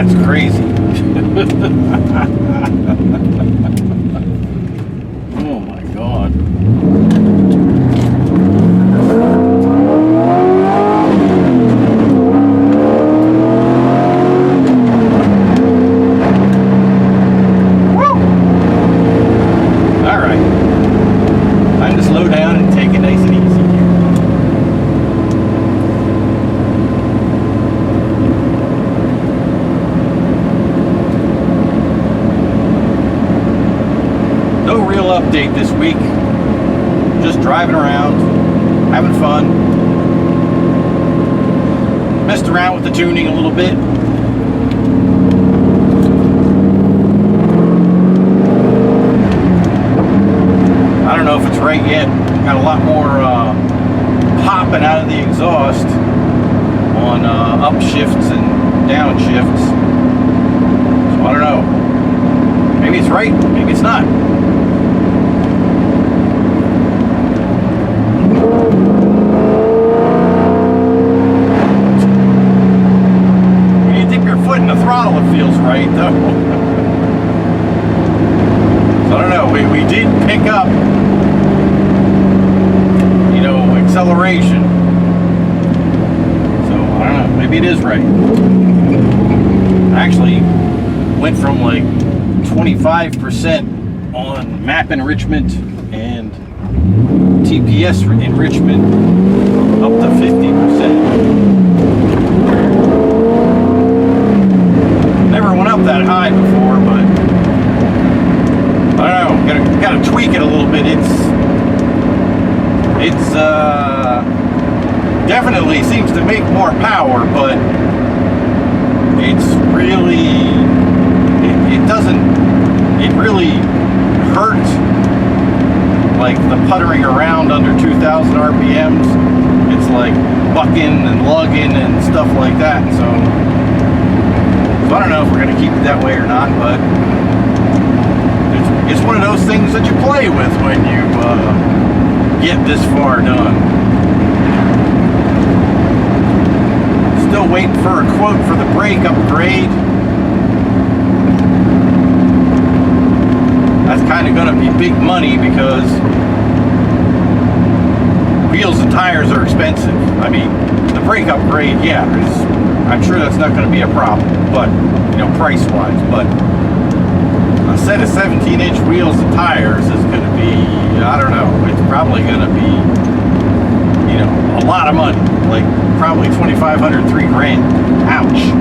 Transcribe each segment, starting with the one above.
That's crazy. Oh my God. Woo! All right. Time to slow down and take it nice and easy here. Update this week. Just driving around, having fun. Messed around with the tuning a little bit. I don't know if it's right yet. Got a lot more popping out of the exhaust on upshifts and downshifts. So I don't know. Maybe it's right, maybe it's not. In the throttle, it feels right though. So I don't know, we did pick up, you know, acceleration. So I don't know, maybe it is right. Actually went from like 25% on map enrichment and TPS enrichment up to 50%. Never went up that high before, but I don't know. Gotta tweak it a little bit. It's definitely seems to make more power, but it's really it really hurt, like the puttering around under 2,000 RPMs. It's like bucking and lugging and stuff like that. So I don't know if we're going to keep it that way or not, but it's one of those things that you play with when you get this far done. Still waiting for a quote for the brake upgrade. That's kind of going to be big money because wheels and tires are expensive. I mean, the brake upgrade, yeah, I'm sure that's not going to be a problem, but, you know, price-wise. But a set of 17-inch wheels and tires is going to be, I don't know, it's probably going to be, you know, a lot of money. Like, probably $2,500, $3,000. Ouch.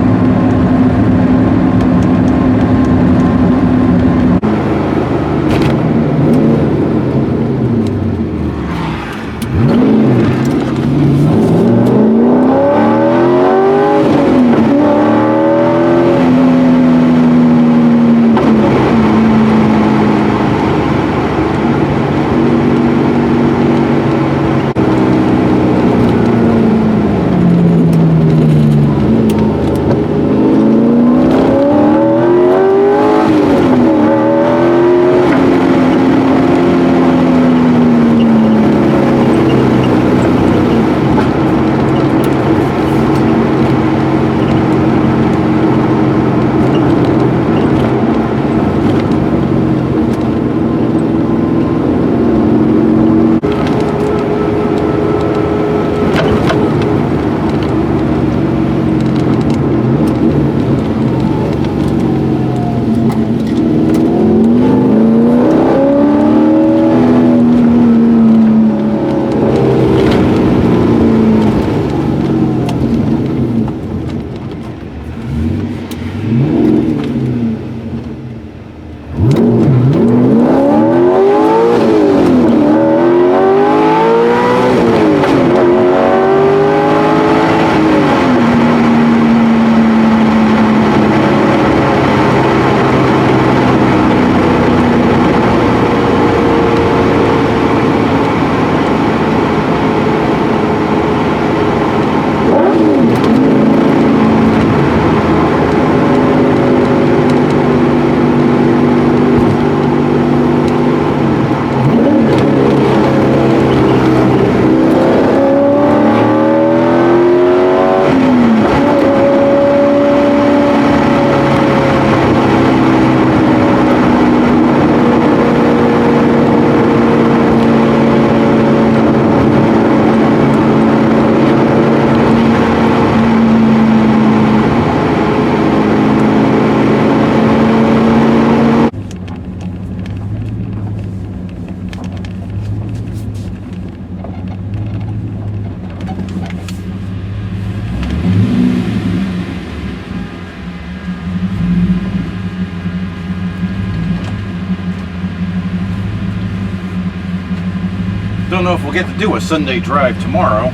don't know if we'll get to do a Sunday drive tomorrow.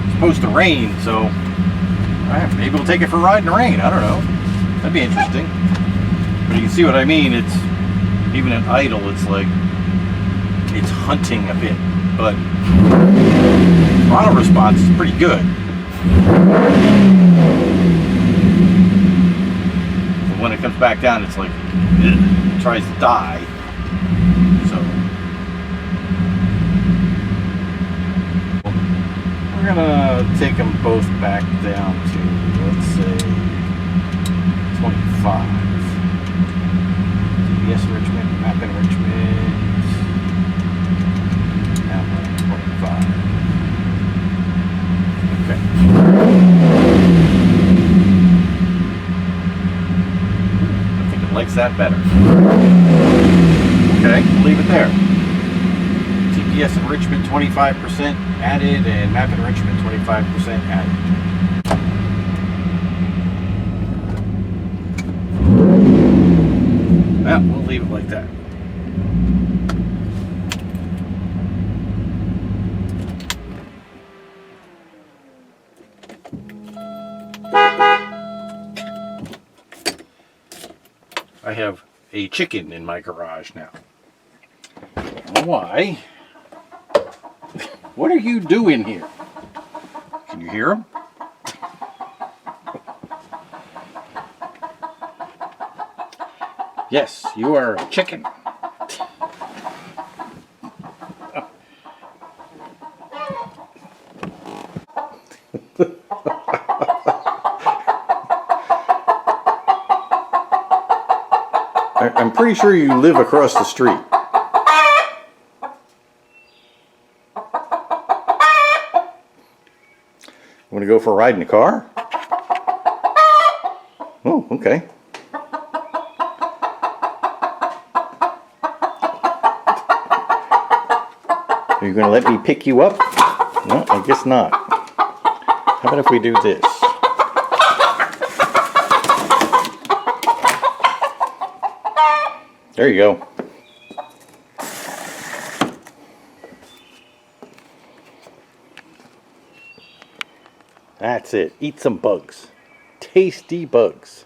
It's supposed to rain, so maybe we'll take it for a ride in the rain. I don't know. That'd be interesting. But you can see what I mean. It's even at idle, it's like it's hunting a bit, but throttle response is pretty good. But when it comes back down, it's like it tries to die. So we're gonna take them both back down to, let's say, 25. GPS enrichment, map enrichment, now 25. Okay. I think it likes that better. Okay, we'll leave it there. GPS enrichment 25% added and map enrichment 25% added. Well, we'll leave it like that. I have a chicken in my garage now. Why? What are you doing here? Can you hear him? Yes, you are a chicken. I'm pretty sure you live across the street. Want to go for a ride in the car? Oh, okay. Are you going to let me pick you up? No, I guess not. How about if we do this? There you go. That's it. Eat some bugs. Tasty bugs.